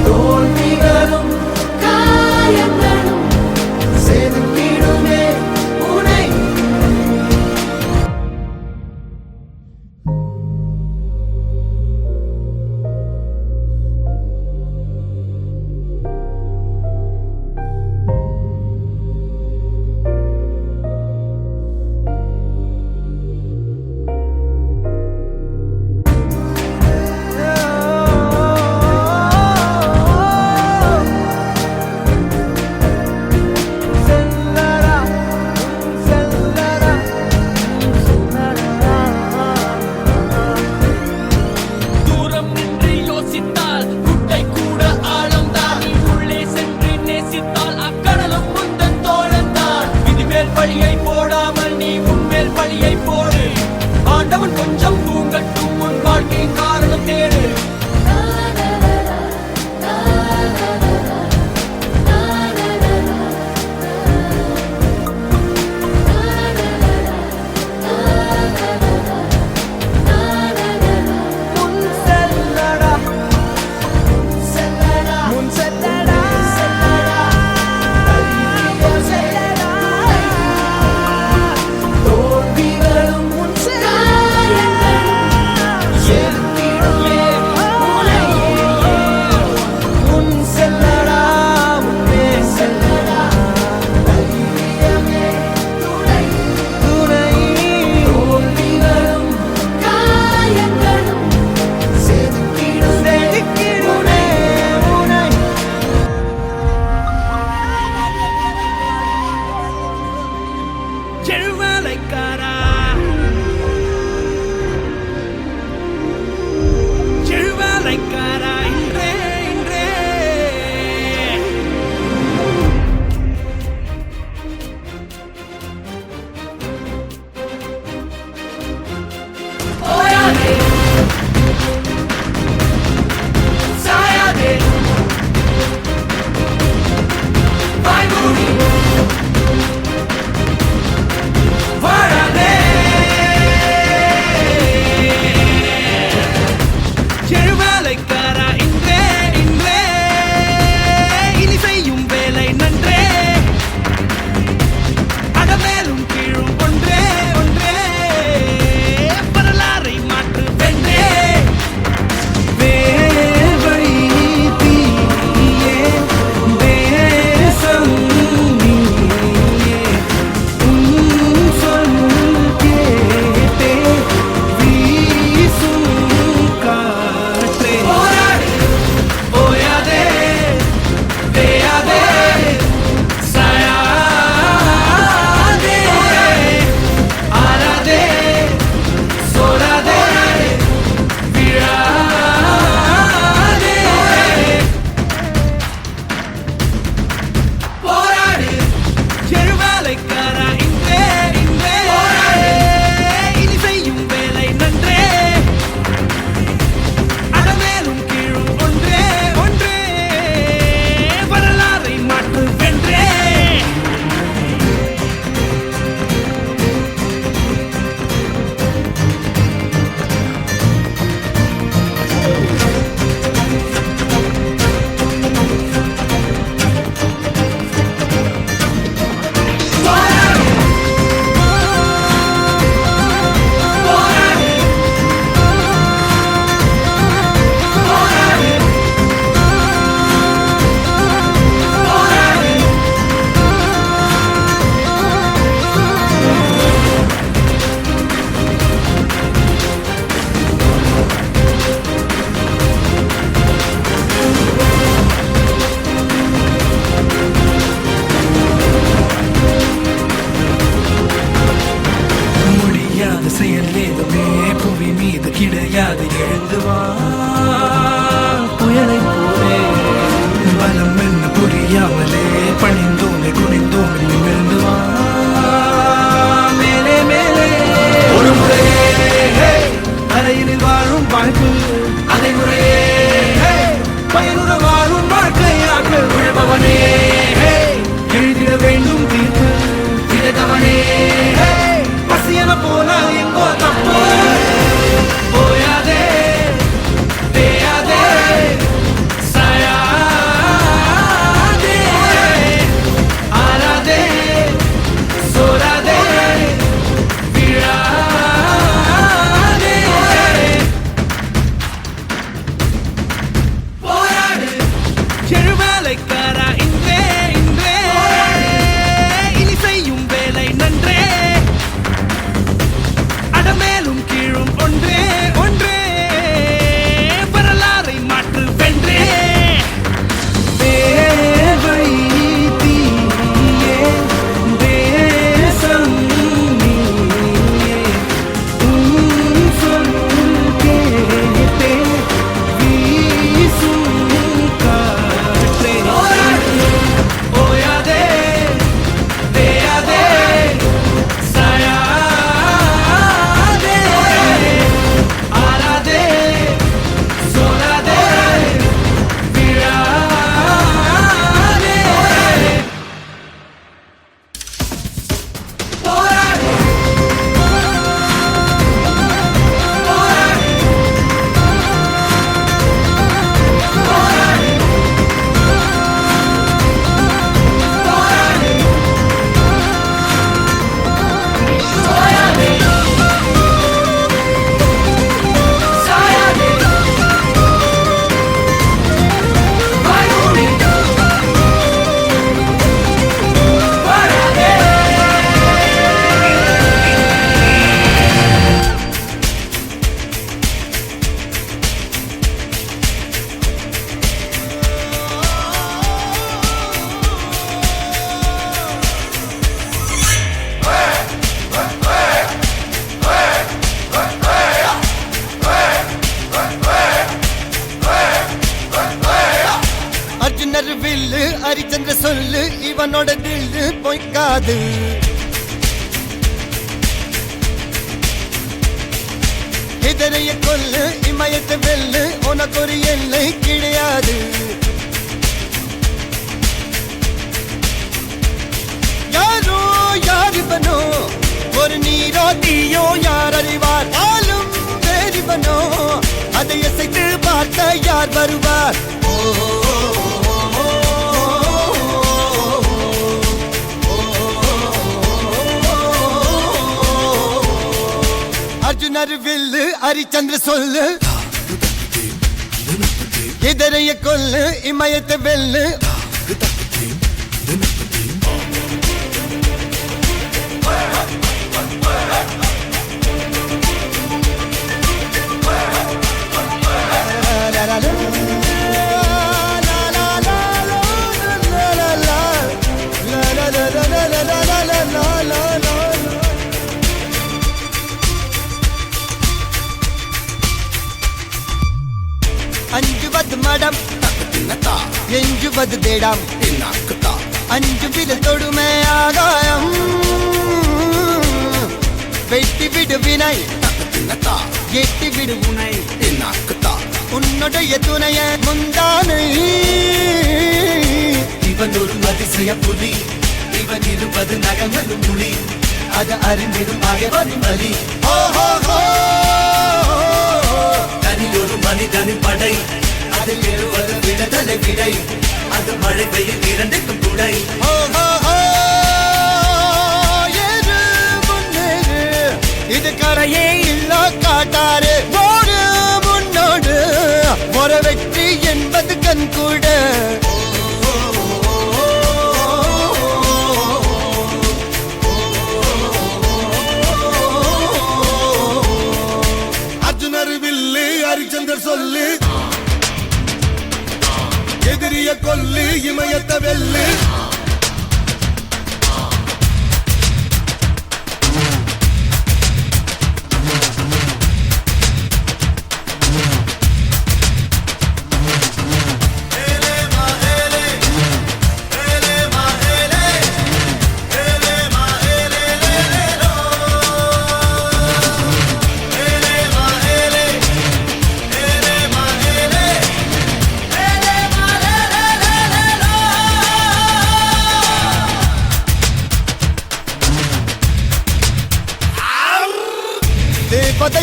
தோல்விகளும் காயங்களும் செதுக்கிடுமே உனை. செல்லடா செல்லடா தூரம் நின்று யோசித்தால் குட்டை கூட ஆழம்தான். நீ உள்ளே சென்று நேசித்தால் அக்கடலும் முந்தன் தோழந்தான். விதிமேல் பழியை போடாமல் நீ உன்மேல் பழியை போடு. ஆண்டவன் கொஞ்சம் தூங்கட்டும், உன் வாழ்க்கை காரணம் தேடு. முன் செல்லடா செல்லடா முன் செல்லடா செல்லடா தைரியம் செல்லடா தோல்விகளும் முன் செல்லடா கிடையாது எழுந்து வா புயலை போலே பலம் என்ன புரியாமலே பணிந்தோமே குனிந்தோமே நிமிர்ந்து வா மேலே மேலே ஒரு முறையே அறையினில் வாழும் வாழ்வு அதை முறையே பயனுற வாழும் வாழ்க்கையாக விழுபவனே எழுதிட வேண்டும் தீர்ப்பு விழுதவனே பசியன போனால் எங்கோ தப்பு போயாதே தேயாதே சாயாதே ஆராதே சோராதே விழாதே போராடு செழுவேலைக்காரா இன்றே இன்றே இனி செய்யும் வேலை நன்றே அடமேலும் கீழும் ஒன்றே ஒன்றே வரலாறை மாற்று வென்றே தேவை தீயே தேசம் நீயே உன் சொல் கேட்டே வீசும் காற்றே ஓயாதே தேயாதே சாயாதே ஆராதே சோராதே விழாதே போராடு அர்ஜுனர் வில்லு ஹரிச்சந்திர சொல்லு இவனோட தில்லு பொய்க்காது இதரைய கொல்லு இமயத்தை வெல்லு உனக்கு ஒரு எல்லை கிடையாது யாரோ யார் இவனோ ஒரு நீரோ தீயோ யார் அறிவார் ஆளும் வேறிவனோ அதை இசைத்து பார்க்க யார் வருவார் அர்ஜுனர் வில்லு ஹரிச்சந்திர சொல்லு இதரைய கொல்லு இமயத்தை வெல்லு அஞ்சுவது மடம் எஞ்சுவது தேடம் அஞ்சு வித தொடுமை ஆகாயம் வெட்டி விடு வினை எட்டி விடு உனை உன்னுடைய துணைய முந்தானை இவன் ஒரு அதிசய புலி இவன் இருப்பது நகங்களும் மொழி அது அறிந்திடும் ஆயவரும் வலி தனியொரு மனிதனின் படை அதில் எழுவது விடுதலை விடை அது மழை பெய்யும் இரண்டுக்கும் துணை இது கரையே இல்ல காட்டாரு ஓடு முன்னோடு ஒரு வெற்றி என்பது கண் கூட அர்ஜுனர் வில்லு ஹரிச்சந்தர் சொல்லு எதிரிய கொல்லு இமயத்த வெல்லு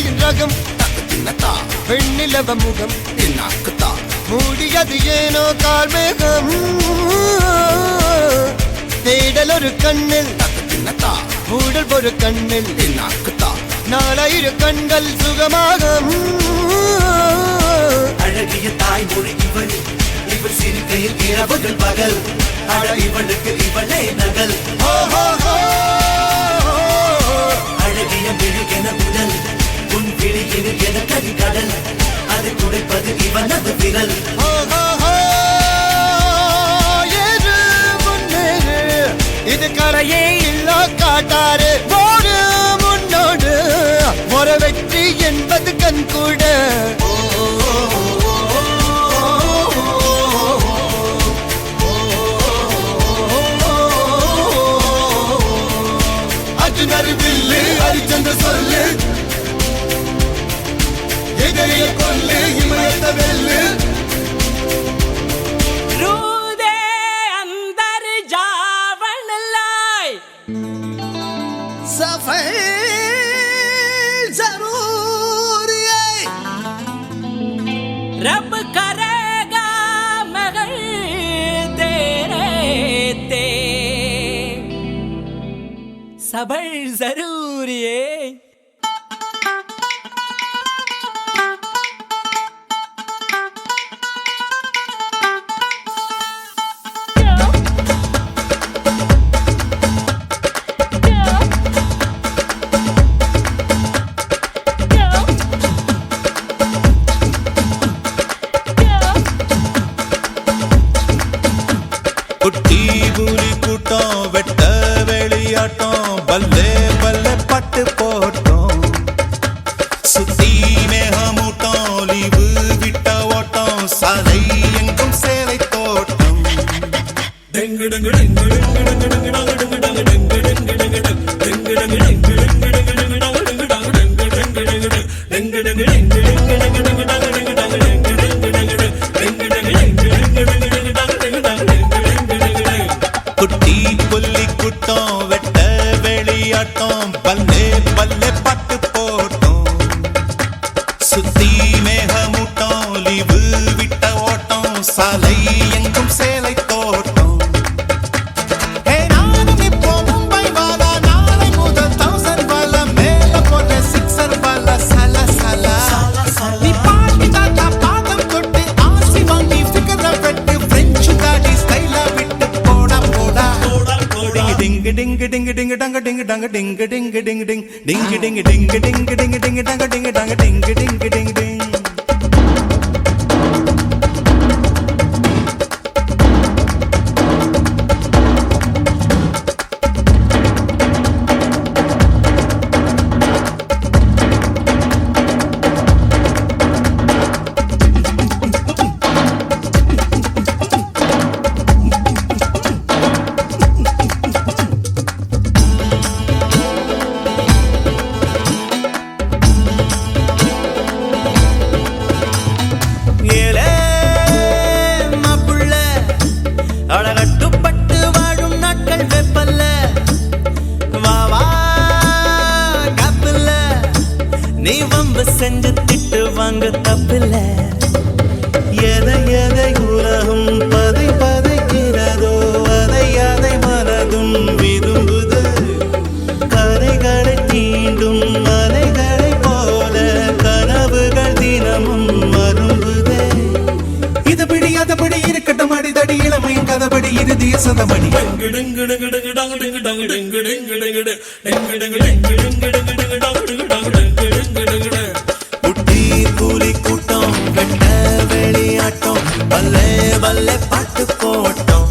மங்கையின் ரகம் வெண்ணிலவ முகம் மூடியது ஏனோ கால்மேகம் தேடல் ஒரு கண்ணில் மூடல் ஒரு கண்ணில் நாலாயிர கண்கள் சுகமாக அழகிய தாய்மொழி இவள் இவள் சிரிக்கையில் இரவுகள் பகல் அழ இவளுக்கு இவளே நகல் அழகிய விழிகென உடல் உன் விழியில் என கரிகடல் அதை துடைப்பது இவனது விரல் இது கரையே இல்ல காட்டாரு போடு முன்னோடு ஒரு வெற்றி என்பது கண் கூட அர்ஜுனர் வில்லு ஹரிச்சந்திர சொல்லு எதிரிய கொல்லு இமயத்த வெல்லு रब करेगा मगर तेरे ते सबर जरूर है குட்டி புலி கூட்டம் வெட்ட வெளியாட்டம் பல்லே பல்லே பட்டு போட்டோம் சுத்தி மேகமூட்டம் லீவு விட்ட ஓட்டம் சாலை எங்கும் சேலை தோட்டம் dengue dengue dengue dengue dengue dengue dengue dengue dengue dengue dengue dengue dengue dengue dengue குட்டி புள்ளி குட்டம் வெட்ட வெளியாட்டம் பல்லே பல்லே பட்டு போட்டோம் சுத்தி மேகமூட்டம் லீவு விட்ட ஓட்டம் சாலை எங்கும் சேலை தோட்டம் நானும் இப்போ மும்பை வாலா நாளை முதல் 1000 வாலா மேல போட்ட 6 வாலா சல சல நீ பாட்டி தாத்தா பாதம் தொட்டு ஆசி வாங்கி ஃபிகர வெட்டு பிரெஞ்சு தாடி ஸ்டைலா விட்டு போடா போடா ding ding ding ding dang ding dang ding ding ding ding ding ding ding ding ding ding dang ding dang ding ding ding ding நீ வம்பு செஞ்சு திட்டு வாங்க தப்பில்ல எதை எதை உலகம் பதை பதைக்கிறதோ அதை அதை மனதும் விரும்புது கரைகளை தீண்டும் மலைகளை போல கனவுகள் தினமும் மரும்புதே இதுபடி அதுபடி இருக்கட்டும் அடிதடி இளமையின் கதபடி இறுதிய சதமடி குட்டி கூலி கூட்டம் வெட்ட வெளியாட்டம் பல்லே பல்லே பாட்டு போட்டோம்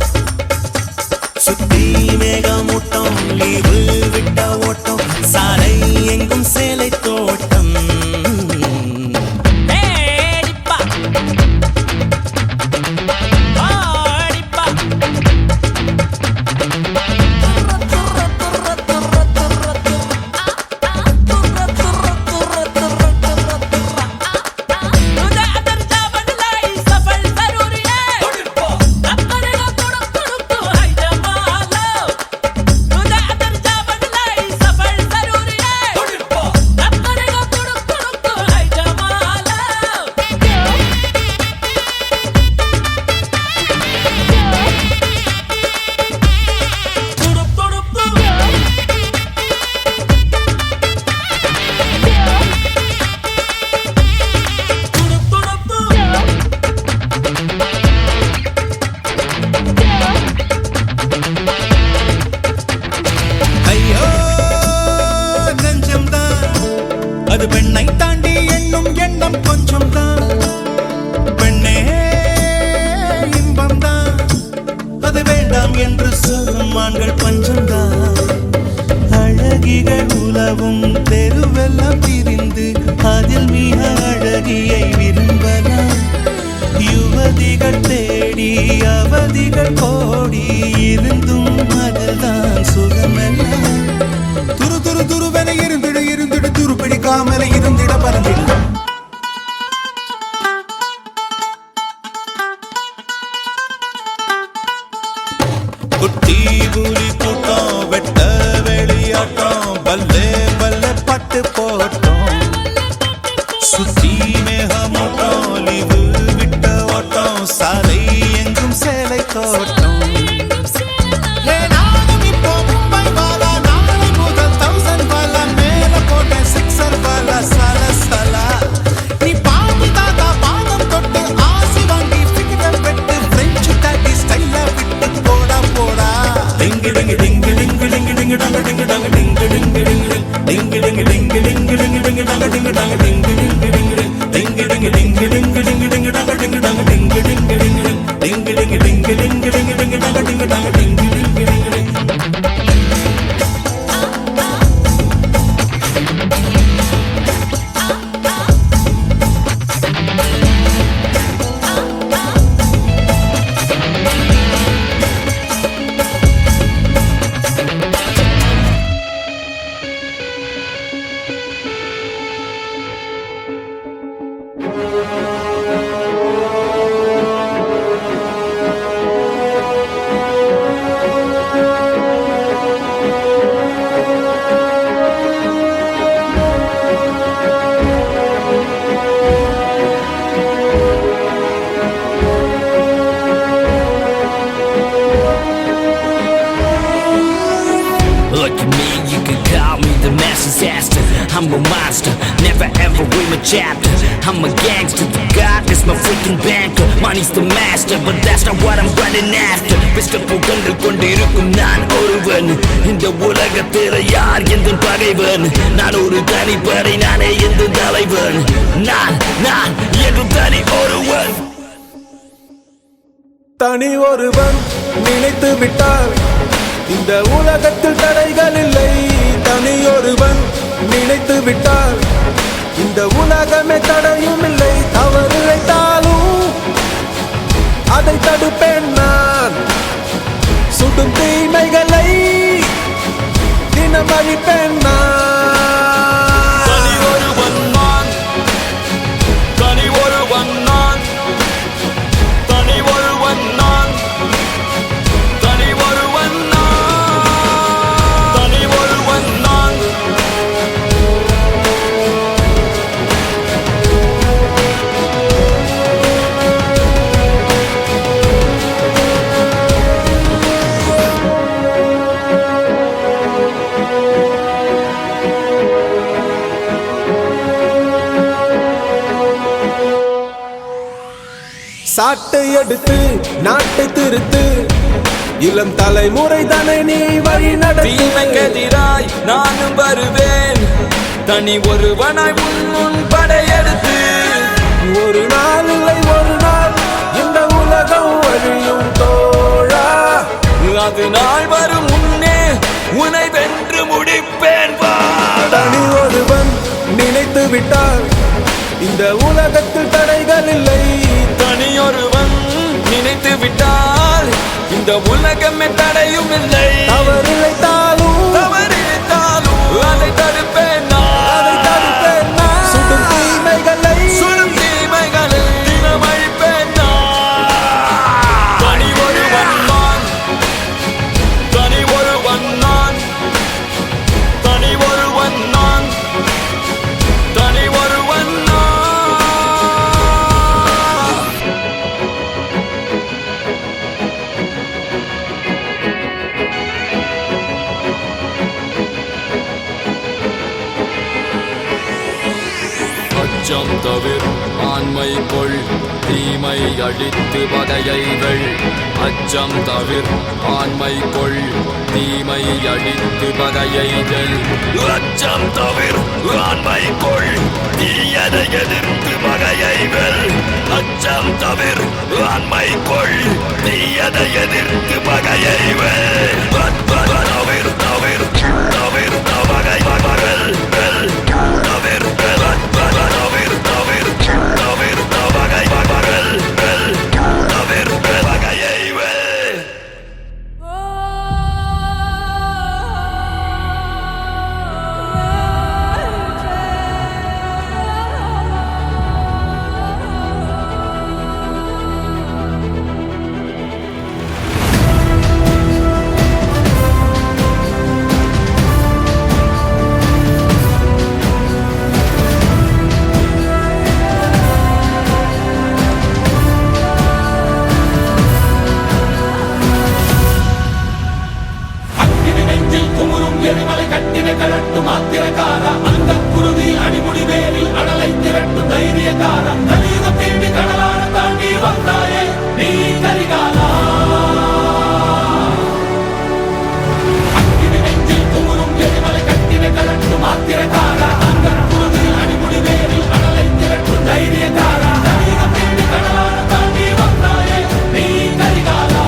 சுத்தி மேகமூட்டம் லீவு விட்ட ஓட்டம் சாலை எங்கும் சேலை தோட்டம் விரல்கள் கோடி இருந்தும் அதுதான் சுகமெல்லாம் துரு துரு துருவென இருந்திட இருந்திட துரு பிடிக்காமல இருந்திட பறந்திட குட்டி புலி கூட்டம் வெட்ட வெளியாட்டம் பல்லே பல்ல பட்டு போட்டோம் சுத்தி மேகமூட்டம் லீவு விட்ட ஓட்டம் சாலை எங்கும் சேலை தோட்டம் I'm a monster, never ever read my chapter. I'm a gangster, the God is my freaking banker. Money's the master, but that's not what I'm running after. Mr. புகழ்கள் கொண்டிருக்கும் நான் ஒருவன் இந்த உலகத்தில் யார் எந்த பகைவன் நான் ஒரு தனிப்படை நானே எந்த தலைவன் நான் என்று தனி ஒருவன் தனி ஒருவன் நினைத்து விட்டார் இந்த உலகத்தில் தடைகள் இல்லை தனி ஒருவன் நினைத்து விட்டார் இந்த உலகமே தடையும் இல்லை தவறு இழைத்தாலும் அதை தடுப்பேன் நான் சுடும் தீமைகளை தினம் அழிப்பேன் நான் தனி ஒருவன் நான் தனி ஒருவன் நான் தனி ஒருவன் நான் தனி ஒருவன் நான் தனி ஒருவன் நான் சாட்டை எடுத்து நாட்டை திருத்து இளம் தலைமுறை தானே நீ வழி நடத்திமைக்கெதிராய் நானும் வருவேன் தனி ஒருவனாய் முன் படையெடுத்து ஒரு நாள் இல்லை ஒரு நாள் இந்த உலகம் வழியும் தோழா அது நாள் வரும் முன்னே உன்னை வென்று முடிப்பேன் தனி ஒருவன் நினைத்து விட்டார் இந்த உலகத்தில் தடைகள் இல்லை தனியொருவன் நினைத்து விட்டால் இந்த உலகமே தடையும் இல்லை தவறு இழைத்தாலும் அதை தடுப்பேன் சுடும் தீமைகளை தினம் அழிப்பேன் தனி ஒருவன் நான் தனி ஒருவன் நான் தனி ஒருவன் நான் தனி ஒருவன் நான் அச்சம் தவிர ஆண்மை கொள் தீமை அழித்து பகையை வெல் அச்சம் தவிர ஆண்மை கொள் தீமை அழித்து பகையை வெல் அச்சம் தவிர ஆண்மை கொள் தீயதை எதிர்த்து பகையை வெல் அச்சம் தவிர ஆண்மை கொள் தீயதை எதிர்த்து பகையை வெல் தவிர தவிர தவிர பகை பகல் வெல் தவிர தைரியக்காரா கலியுகம் தேடி கடலான தாண்டி வந்தாயே நீ கரிகாலா அக்கினி நெஞ்சில் குமுறும் எரிமலை கட்டினை கலட்டும் ஆத்திரக்காரா அங்கன் குருதில் அடிமுடி வேரில் கடலை திரட்டும் தைரியக்காரா கலியுகம் தேடி கடலான தாண்டி வந்தாயே நீ கரிகாலா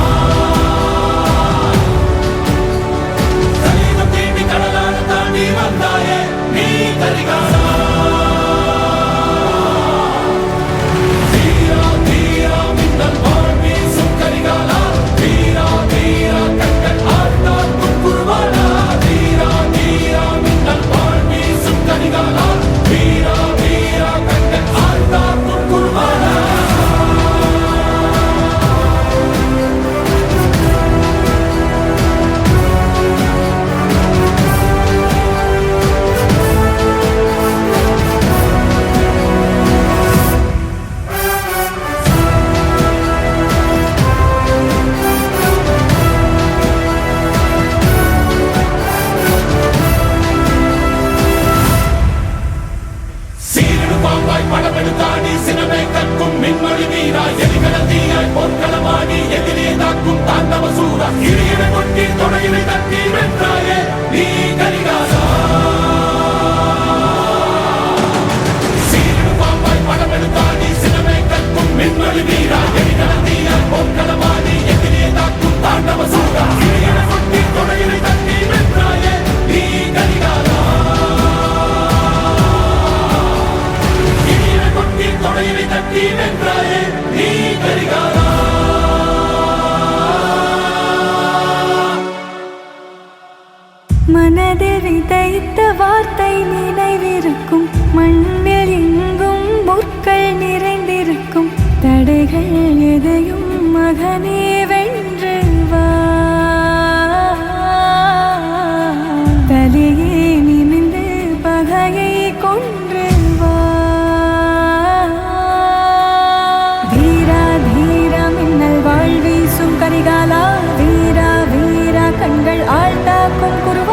கலியுகம் தேடி கடலான தாண்டி வந்தாயே நீ கரிகாலா படமெடுத்தாடி சினமே கற்கும் மின்மொழி வீரா எலிகளத்தீயாய் பொற்களமாடி எதிரே தாக்கும் தாண்டவ சூரா இறையினை கொட்டி தொடையினை தட்டி வென்றாயே நீ கரிகாலா சீரடு பாம்பாய் படமெடுத்தாடி சினமே கற்கும் மின்மொழி வீரா எலிகளத்தீயாய் பொற்களமாடி எதிரே தாக்கும் தாண்டவ சூரா இறையினை கொட்டி தொடையினை தட்டி வென்றாயே நீ கரிகாலா தொடையினை தட்டி வென்றாயே நீ கரிகாலா மனதில் விதைத்த வார்த்தை நினைவிருக்கும் மண்ணில் எங்கும் முற்கள் நிறைந்திருக்கும் தடைகள் எதையும் மகனே வென்று வா தலையே நிமிந்து பகையை கொன்று வா தீரா தீரா மின்னல் வாழ் வீசும் கரிகாலா வீரா வீரா கண்கள் ஆழ்த்தாக்கும் குரு